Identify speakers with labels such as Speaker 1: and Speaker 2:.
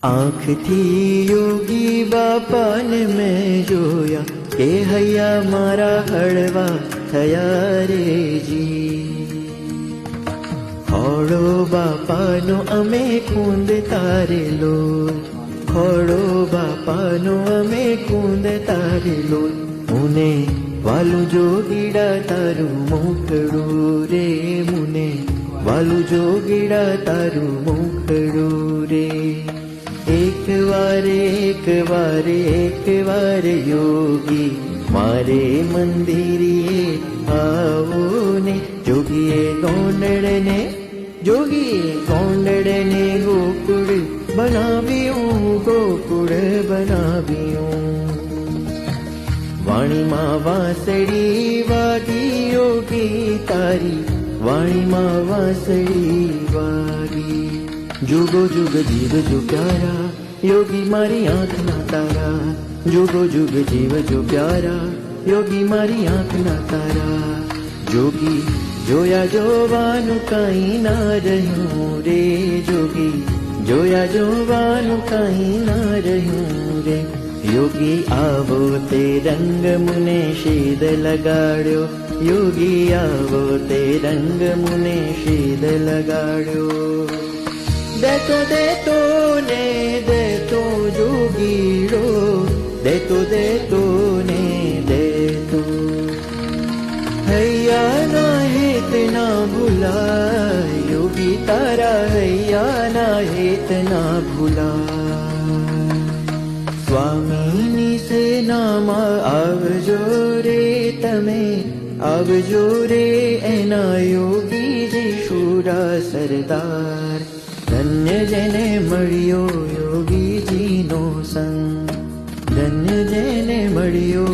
Speaker 1: આંખથી યોગી બાપાને મેં જોયા કે હૈયા મારા હળવા થયા રેજી. ખોડો બાપાનો અમે કુંદ તારેલો, ખોડો બાપાનો અમે કુંદ તારેલો. મુને વાલું જોગીડા તારું મુખડું રે, મુને વાલું જોગીડા તારું મુખડું રે. એક વાર યોગી મારે મંદિરે આવો ને. જોગીએ ગોંડળને ગોકુળ બનાવ્યું, ગોકુળ બનાવ્યું. વાણીમાં વાંસળી વાગી યોગી તારી, વાણીમાં વાંસળી વાગી. जुगो जुग जीव जो प्यारा योगी मारी आँख ना तारा, जुगो जुग जीव जो प्यारा योगी मारी आँख ना तारा. जोगी जोया जोवानु काई ना रह्યું रे, जोगी जोया जोवानु काई ना रह्યું रे. योगी आवो ते रंग मुने शीद लगाड्यो, योगी आवो ते रंग मुने शीद लगाड्यो. देतो ने देतो जोगीड़ो, देतो ने देतो. हैया ना हेत ना भूला योगी तारा, हैया ना हेत ना भूला. स्वामीनी सेनामां आवजो रे तमे, आवजो रे एना योगीजी शूरा सरदार. धन्य जेने मळ्यो योगीजीनो संग, धन्य जेने मळ्यो